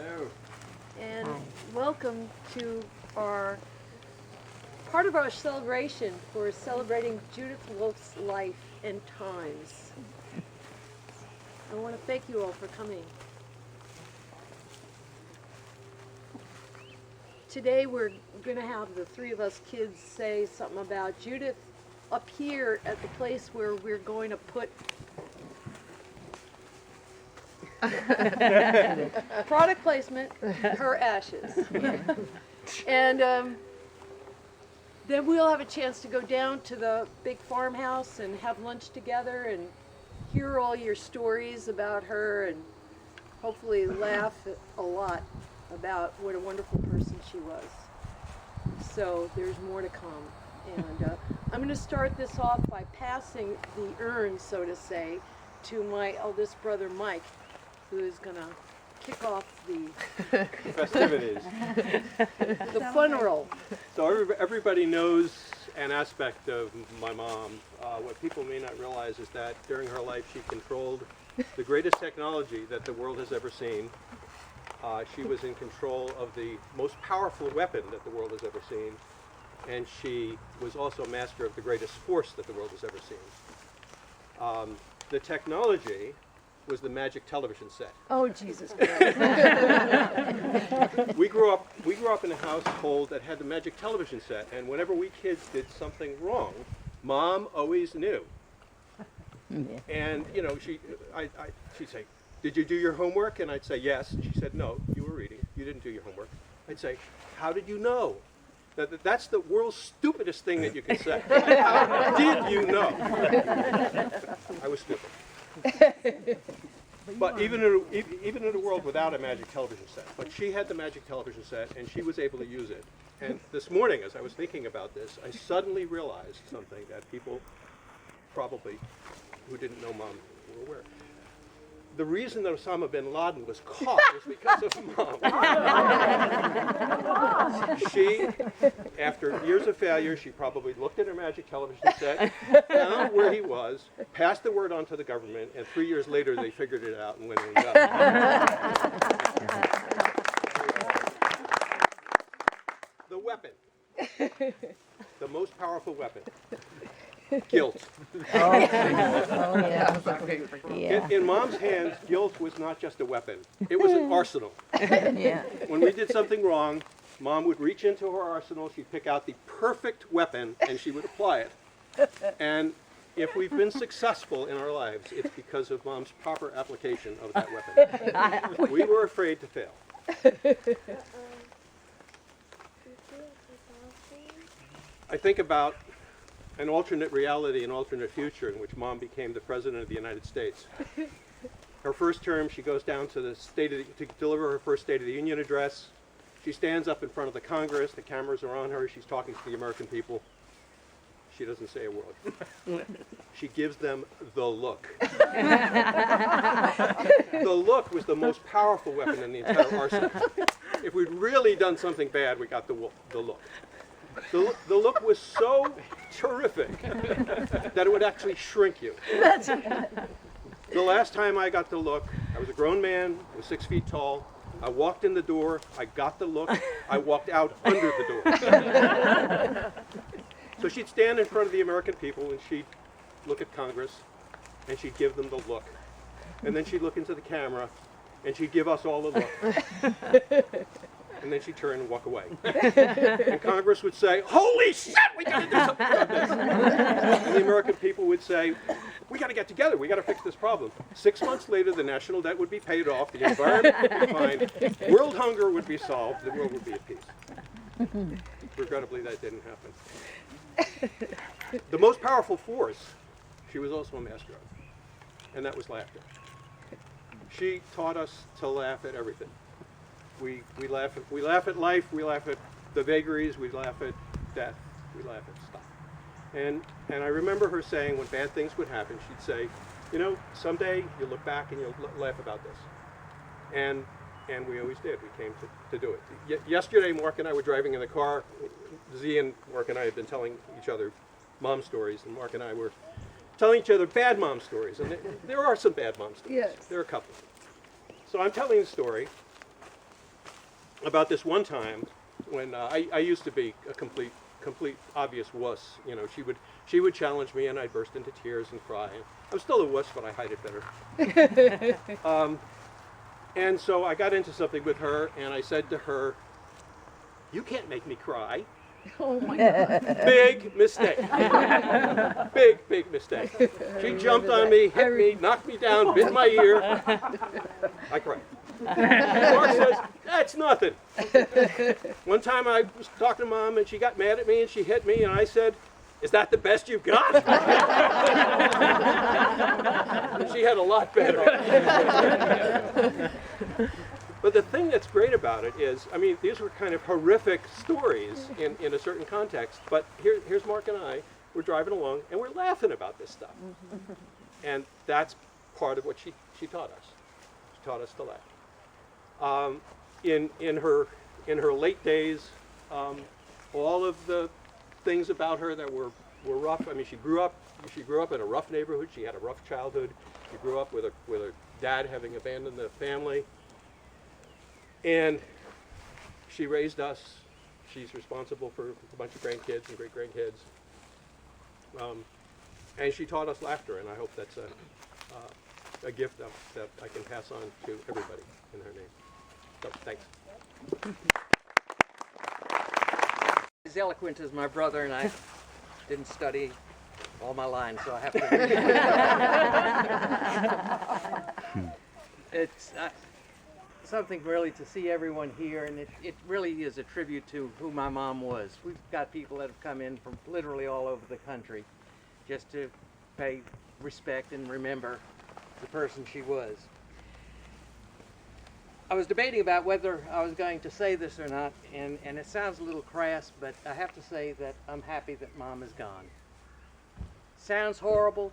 Hello. And welcome to our part of our celebration for celebrating Judith Wolf's life and times. I want to thank you all for coming. Today we're going to have the three of us kids say something about Judith up here at the place where we're going to put product placement, her ashes. And then we'll have a chance to go down to the big farmhouse and have lunch together and hear all your stories about her and hopefully laugh a lot about what a wonderful person she was. So there's more to come. And I'm going to start this off by passing the urn, so to say, to my eldest brother Mike, who is going to kick off the Festivities. the fun-roll. So everybody knows an aspect of my mom. What people may not realize is that during her life she controlled the greatest technology that the world has ever seen. She was in control of the most powerful weapon that the world has ever seen. And she was also master of the greatest force that the world has ever seen. The technology was the magic television set. Oh, Jesus Christ. We grew up in a household that had the magic television set, and whenever we kids did something wrong, Mom always knew. And you know, she'd say, "Did you do your homework?" And I'd say, "Yes." And she said, "No, you were reading. You didn't do your homework." I'd say, "How did you know?" That's the world's stupidest thing that you can say. How did you know? I was stupid. But even in a world without a magic television set, but she had the magic television set and she was able to use it. And this morning, as I was thinking about this, I suddenly realized something that people probably who didn't know Mom were aware. The reason that Osama bin Laden was caught was because of Mom. She, after years of failure, she probably looked at her magic television set, found where he was, passed the word on to the government, and 3 years later they figured it out and went and got him. The weapon. The most powerful weapon. Guilt. Oh, yeah. In Mom's hands, guilt was not just a weapon. It was an arsenal. Yeah. When we did something wrong, Mom would reach into her arsenal, she'd pick out the perfect weapon, and she would apply it. And if we've been successful in our lives, it's because of Mom's proper application of that weapon. We were afraid to fail. I think about an alternate reality, an alternate future in which Mom became the President of the United States. Her first term, she goes down to the to deliver her first State of the Union address. She stands up in front of the Congress, the cameras are on her, she's talking to the American people. She doesn't say a word. She gives them the look. The look was the most powerful weapon in the entire arsenal. If we'd really done something bad, we got the look. The look was so terrific that it would actually shrink you. The last time I got the look, I was a grown man, I was 6 feet tall. I walked in the door, I got the look, I walked out under the door. So she'd stand in front of the American people and she'd look at Congress and she'd give them the look. And then she'd look into the camera and she'd give us all the look. And then she'd turn and walk away. And Congress would say, "Holy shit, we gotta do something about this." And the American people would say, "We gotta get together, we gotta fix this problem." 6 months later, the national debt would be paid off, the environment would be fine, world hunger would be solved, the world would be at peace. Regrettably, that didn't happen. The most powerful force, she was also a master of, and that was laughter. She taught us to laugh at everything. We laugh at life, we laugh at the vagaries, we laugh at death, we laugh at stuff. And I remember her saying when bad things would happen, she'd say, "You know, someday you'll look back and you'll laugh about this." And we always did. We came to do it. Yesterday, Mark and I were driving in the car. Z and Mark and I had been telling each other mom stories, and Mark and I were telling each other bad mom stories. And there are some bad mom stories. Yes. There are a couple. So I'm telling the story. about this one time when I used to be a complete obvious wuss. You know, she would challenge me and I'd burst into tears and cry. I'm still a wuss, but I hide it better. And so I got into something with her, and I said to her, "You can't make me cry." Oh my God. Big mistake. Big mistake. She jumped on me, hit me, knocked me down, bit my ear. I cried. Mark says, "That's nothing." One time I was talking to Mom, and she got mad at me, and she hit me, and I said, "Is that the best you've got?" And she had a lot better. But the thing that's great about it is, I mean, these were kind of horrific stories in a certain context, but here's Mark and I, we're driving along, and we're laughing about this stuff. And that's part of what she taught us. She taught us to laugh. In her late days, all of the things about her that were rough. I mean, she grew up in a rough neighborhood. She had a rough childhood. She grew up with her dad having abandoned the family, and she raised us. She's responsible for a bunch of grandkids and great grandkids, and she taught us laughter. And I hope that's a gift that I can pass on to everybody in her name. So thanks. As eloquent as my brother, and I didn't study all my lines, so I have to. It's something really to see everyone here, and it really is a tribute to who my mom was. We've got people that have come in from literally all over the country just to pay respect and remember the person she was. I was debating about whether I was going to say this or not, and it sounds a little crass, but I have to say that I'm happy that Mom is gone. Sounds horrible,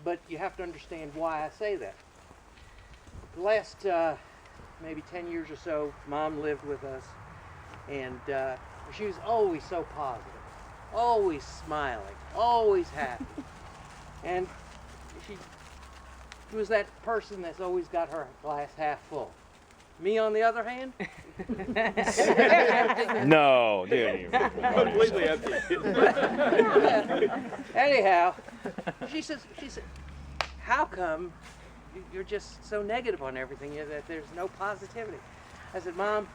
but you have to understand why I say that. The last maybe 10 years or so, Mom lived with us, and she was always so positive, always smiling, always happy. And she was that person that's always got her glass half full. Me, on the other hand, No, dude. Completely empty. anyhow, she said, how come you're just so negative on everything, that there's no positivity? I said, Mom,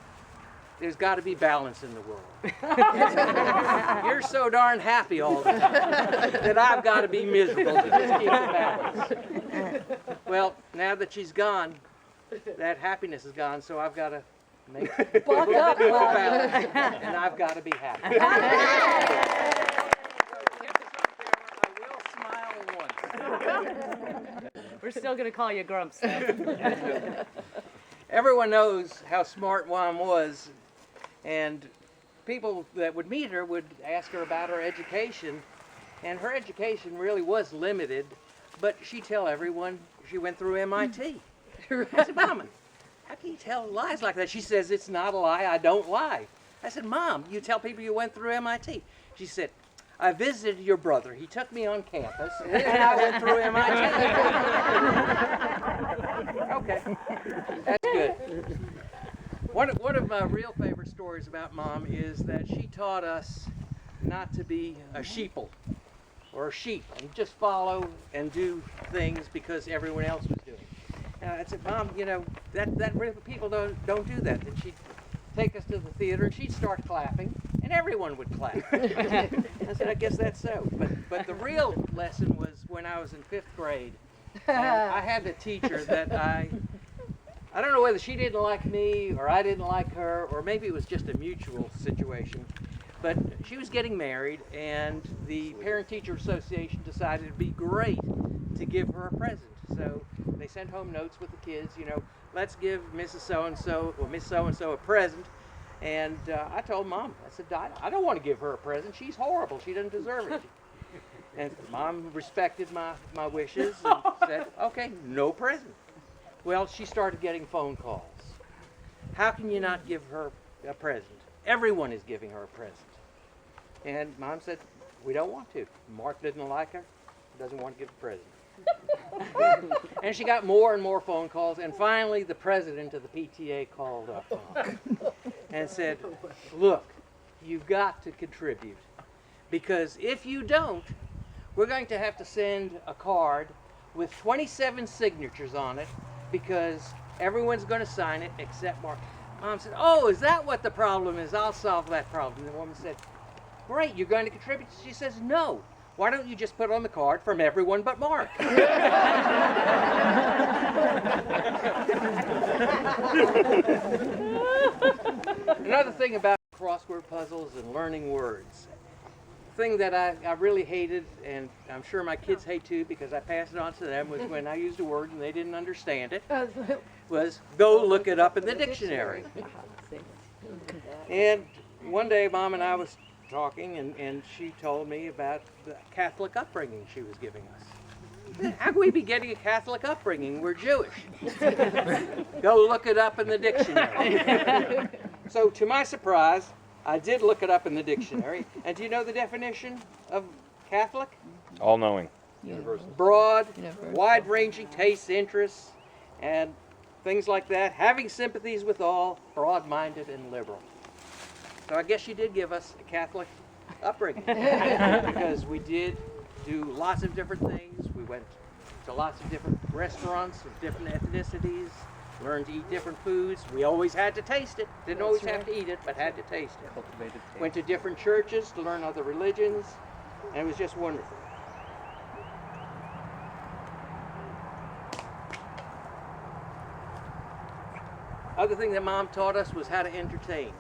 there's got to be balance in the world. You're so darn happy all the time that I've got to be miserable to just keep the balance. Well, now that she's gone, that happiness is gone, so I've got to make Buck up, more Bob. balance, and I've got to be happy. I will smile once. We're still going to call you Grumps, though. Everyone knows how smart Mom was, and people that would meet her would ask her about her education, and her education really was limited, but she'd tell everyone she went through MIT. I said, Mama, how can you tell lies like that? She says, it's not a lie, I don't lie. I said, Mom, you tell people you went through MIT. She said, I visited your brother. He took me on campus, and I went through MIT. Okay, that's good. One of my real favorite stories about Mom is that she taught us not to be a sheeple or a sheep and just follow and do things because everyone else was doing. And I said, Mom, you know, that real people don't do that. And she'd take us to the theater and she'd start clapping, and everyone would clap. I said, I guess that's so. But the real lesson was when I was in 5th grade. And I had a teacher that I don't know whether she didn't like me or I didn't like her, or maybe it was just a mutual situation. But she was getting married, and the Parent-Teacher Association decided it'd be great to give her a present. So they sent home notes with the kids, you know, let's give Mrs. So-and-so or Miss So-and-so a present. And I told Mom, I said, I don't want to give her a present. She's horrible. She doesn't deserve it. And Mom respected my wishes and said, okay, no present. Well, she started getting phone calls. How can you not give her a present? Everyone is giving her a present. And Mom said, we don't want to. Mark doesn't like her, doesn't want to give a present. And she got more and more phone calls, and finally the president of the PTA called up and said, look, you've got to contribute, because if you don't, we're going to have to send a card with 27 signatures on it, because everyone's going to sign it except Mark. Mom said, oh, is that what the problem is? I'll solve that problem. And the woman said, great, you're going to contribute? She says, no. Why don't you just put on the card from everyone but Mark? Another thing about crossword puzzles and learning words. The thing that I really hated, and I'm sure my kids hate too because I passed it on to them, was when I used a word and they didn't understand it, was go look it up in the dictionary. And one day Mom and I was talking, and she told me about the Catholic upbringing she was giving us. How can we be getting a Catholic upbringing? We're Jewish. Go look it up in the dictionary. So to my surprise, I did look it up in the dictionary. And do you know the definition of Catholic? All-knowing. Broad, wide-ranging tastes, interests, and things like that. Having sympathies with all, broad-minded and liberal. So I guess she did give us a Catholic upbringing, because we did do lots of different things. We went to lots of different restaurants of different ethnicities, learned to eat different foods. We always had to taste it. Didn't always have to eat it, but had to taste it. Cultivated taste. Went to different churches to learn other religions, and it was just wonderful. Other thing that Mom taught us was how to entertain.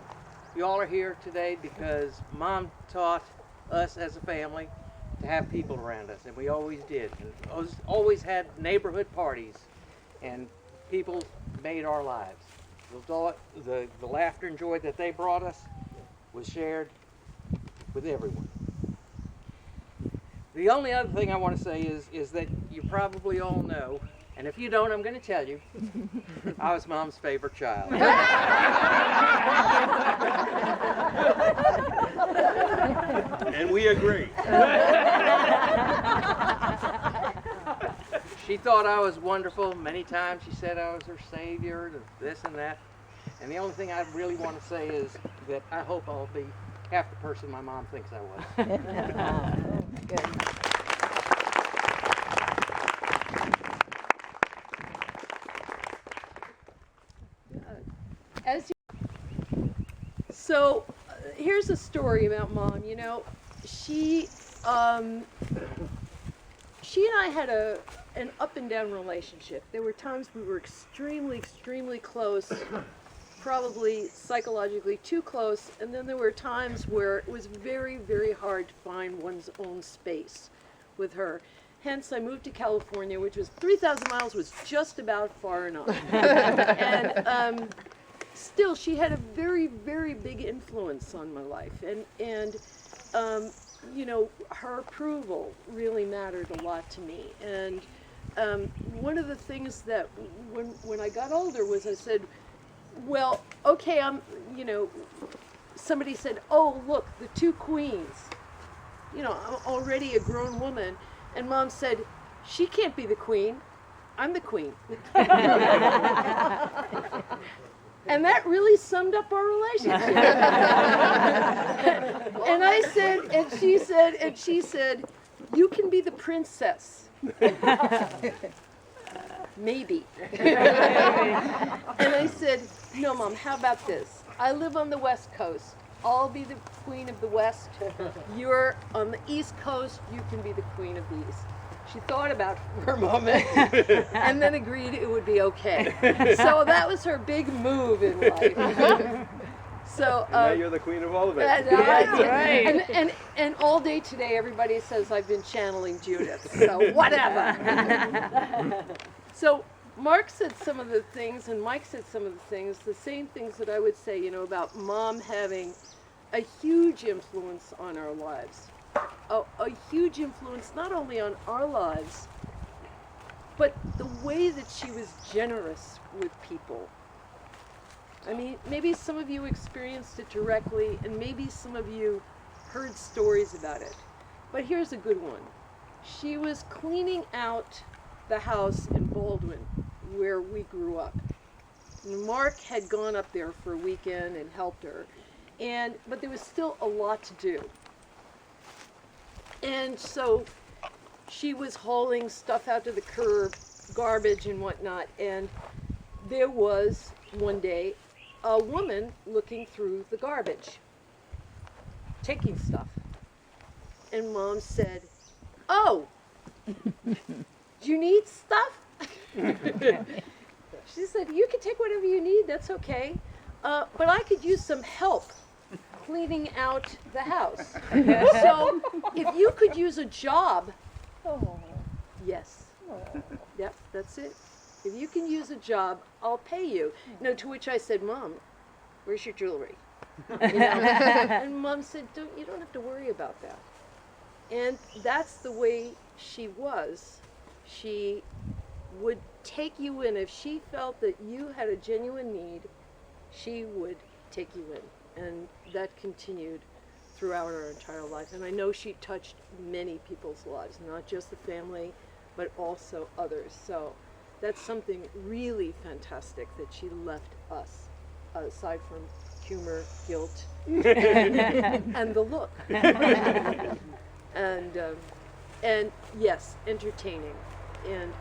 You all are here today because Mom taught us as a family to have people around us, and we always did. And always had neighborhood parties, and people made our lives. The laughter and joy that they brought us was shared with everyone. The only other thing I want to say is that you probably all know, and if you don't, I'm going to tell you, I was Mom's favorite child. And we agree. She thought I was wonderful. Many times she said I was her savior, this and that. And the only thing I really want to say is that I hope I'll be half the person my mom thinks I was. So here's a story about Mom. You know, she and I had an up and down relationship. There were times we were extremely close, probably psychologically too close, and then there were times where it was very hard to find one's own space with her. Hence, I moved to California, which was 3,000 miles, was just about far enough. And still, she had a very big influence on my life, and you know, her approval really mattered a lot to me. And one of the things that when I got older was I said, well, okay, you know, somebody said, oh, look, the two queens. You know, I'm already a grown woman. And Mom said, she can't be the queen. I'm the queen. And that really summed up our relationship. And I said, and she said, you can be the princess. Maybe. And I said, no, Mom, how about this? I live on the West Coast. I'll be the queen of the West. You're on the East Coast. You can be the queen of the East. She thought about it for a moment and then agreed it would be okay. So that was her big move in life. So And now you're the queen of all of it. And all day today, everybody says I've been channeling Judith. So whatever. So Mark said some of the things, and Mike said some of the things, the same things that I would say, you know, about Mom having a huge influence on our lives. A huge influence not only on our lives, but the way that she was generous with people. I mean, maybe some of you experienced it directly, and maybe some of you heard stories about it. But here's a good one. She was cleaning out the house in Baldwin where we grew up. Mark had gone up there for a weekend and helped her, but there was still a lot to do. And so she was hauling stuff out to the curb, garbage and whatnot, and there was one day a woman looking through the garbage, taking stuff. And Mom said, "Oh, do you need stuff?" She said, "You can take whatever you need, that's okay. But I could use some help cleaning out the house. So if you could use a job," yes, yep, that's it. "If you can use a job, I'll pay you." To which I said, "Mom, where's your jewelry?" And Mom said, you don't have to worry about that." And that's the way she was. She would take you in. If she felt that you had a genuine need, she would take you in. And that continued throughout our entire life. And I know she touched many people's lives, not just the family, but also others. So that's something really fantastic that she left us, aside from humor, guilt, and the look. And yes, entertaining. And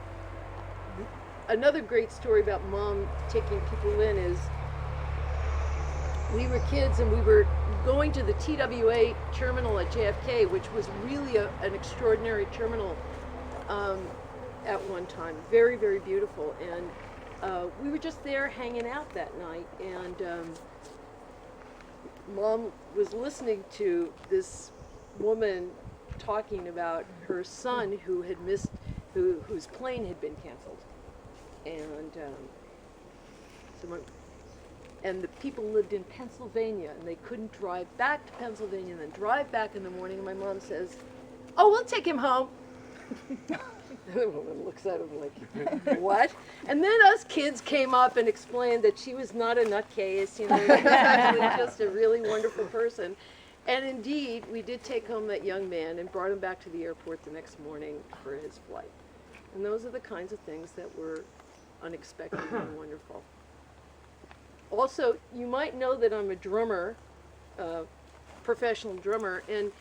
another great story about Mom taking people in is we were kids and we were going to the TWA terminal at JFK, which was really an extraordinary terminal at one time. Very, very beautiful. And we were just there hanging out that night. And Mom was listening to this woman talking about her son who had missed, whose plane had been canceled. And the people lived in Pennsylvania, and they couldn't drive back to Pennsylvania and then drive back in the morning. And my mom says, "Oh, we'll take him home." The woman looks at him like, "What?" And then us kids came up and explained that she was not a nutcase, she was actually just a really wonderful person. And indeed, we did take home that young man and brought him back to the airport the next morning for his flight. And those are the kinds of things that were unexpected and wonderful. Also, you might know that I'm a drummer, professional drummer, and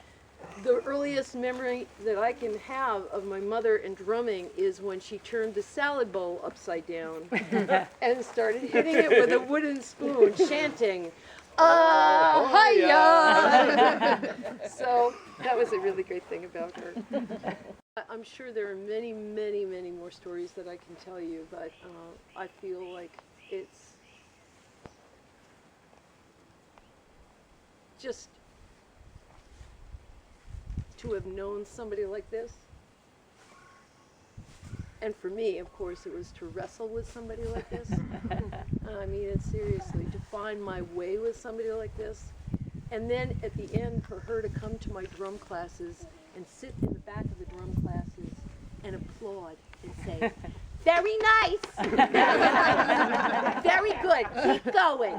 the earliest memory that I can have of my mother and drumming is when she turned the salad bowl upside down and started hitting it with a wooden spoon, chanting, "Hiya!" So that was a really great thing about her. I'm sure there are many, many, many more stories that I can tell you, but I feel like it's just to have known somebody like this. And for me, of course, it was to wrestle with somebody like this. I mean it seriously, to find my way with somebody like this. And then at the end, for her to come to my drum classes and sit in the back of the drum classes and applaud and say, "Very nice, very good, keep going."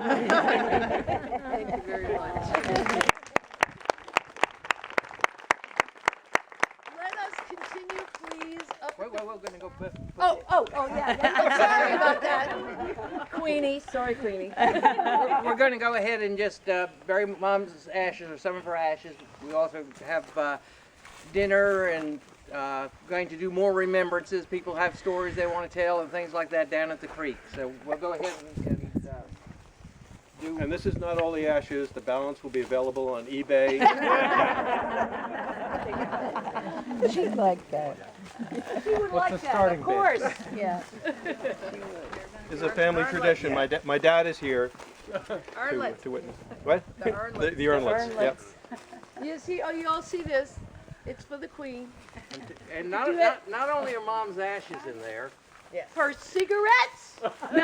Thank you very much. Let us continue, please. We're going to go put Yeah. Sorry about that, Queenie. Sorry, Queenie. we're going to go ahead and just bury Mom's ashes, or some of her ashes. We also have dinner and going to do more remembrances. People have stories they want to tell and things like that down at the creek. So we'll go ahead and do. And this is not all the ashes. The balance will be available on eBay. She'd like that. She would like that, of course. Yeah. This is a family tradition. My dad is here Arnlets. to witness. What? The Arnlets. The Arnlets. Yep. You all see this? It's for the Queen. And not only are Mom's ashes in there, Her cigarettes. And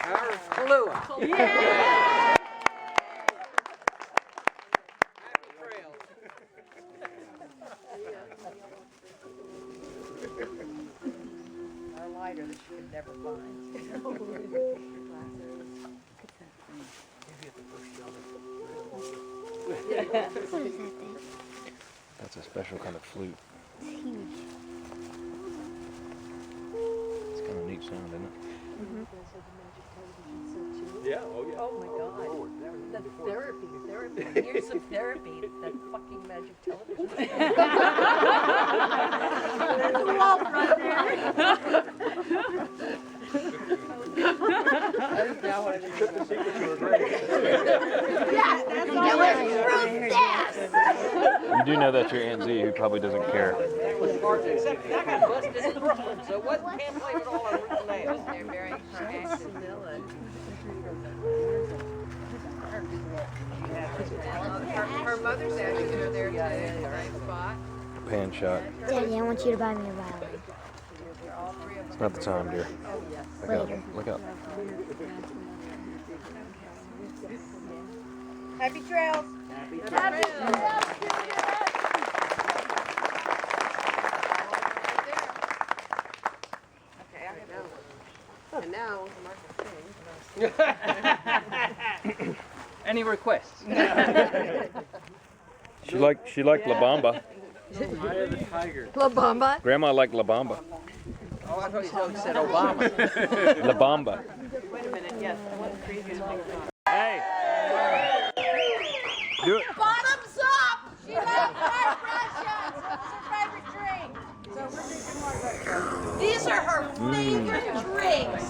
her Kahlua. yeah. Happy trails. Our lighter that she could never find. That's a special kind of flute. It's huge. It's kind of neat sound, isn't it? Yeah, oh yeah. Oh my God. The therapy. Here's some therapy. That fucking magic television. That's love right there. She took the secret to her grave. You do know that's your Aunt Z, who probably doesn't care. Except I got busted in Brooklyn, so it wasn't, can't blame it all on Ruth and Nan. They're very active. Her mother's actually there too, right spot. Pan shot. Daddy, I want you to buy me a violin. It's not the time, dear. Look out. Later. Look out. Happy trails. And now, Any requests? She liked La Bamba. Eye of the tiger. La Bamba. Grandma liked La Bamba. Oh, I thought you said Obama. La Bamba. Wait a minute, yes, one previous thing. Hey! Do it. Bottoms up! She loves fried Russians. What's her favorite drink? So we're drinking hard Russia. These are her favorite drinks.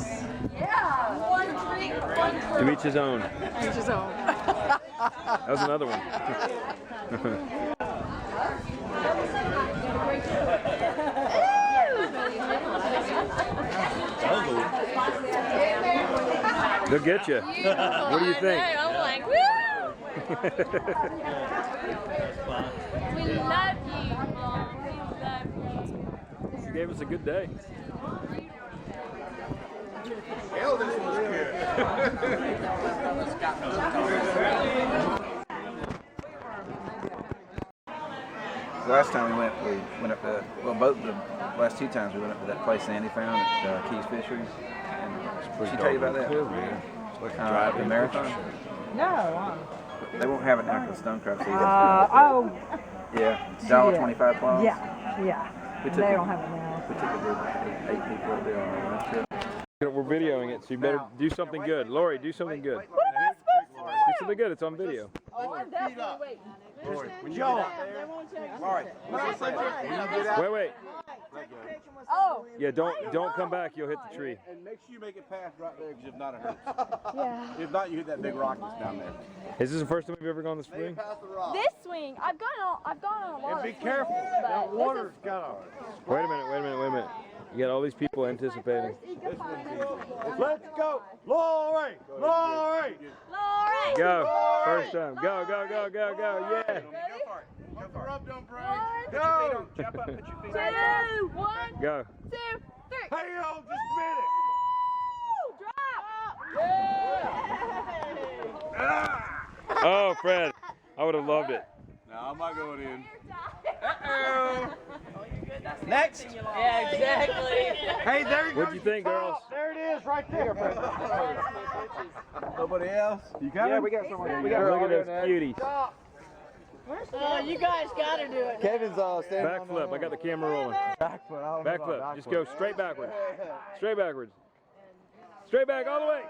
Yeah. One drink, one drink. To each his own. Each his own. That was another one. They'll get you. What do you think? I'm like, woo! We love you, Mom. We love you. She gave us a good day. Hell, this was good. Last time we went up to, well, both the last two times we went up to that place Sandy found at Keys Fisheries. And did she tell you about that? The marathon? No. They won't have it now because stone crab season. Oh, Yeah, $1.25 claws. yeah. We took They it- don't have it now. We took it with 8 people up there on our last trip. We're videoing it, so you better do something good. Lori, do something good. Do something good. It's on video. Oh, I'm definitely waiting. Joe. Wait. Oh, Yeah, don't come back. You'll hit the tree. And make sure you make it past right there because if not, it hurts. yeah. If not, you hit that big rock that's down there. Is this the first time you've ever gone this swing? Past the rock. This swing, I've gone on a lot. And be careful. That water's got a... Wait a minute. You got all these people anticipating. Let's go. Lori! Lori! Go. First time. Go. Yeah. Go for it. Go for it. Don't break. Go! Jump up, put your feet on. 2, 1, Go. 2, 3. Hey, yo, just a minute. Drop. Oh, Fred. I would have loved it. No, I'm not going in. Next. Yeah, exactly. Hey, there you go. What'd you think, girls? There it is, right there. Nobody else? You got it? Yeah, we got someone. Look at those cuties. Oh, you guys gotta do it. Kevin's standing on the Backflip. I got the camera rolling. backfoot. I don't know about Backflip. Just go straight backwards. Straight backwards. Straight back all the way.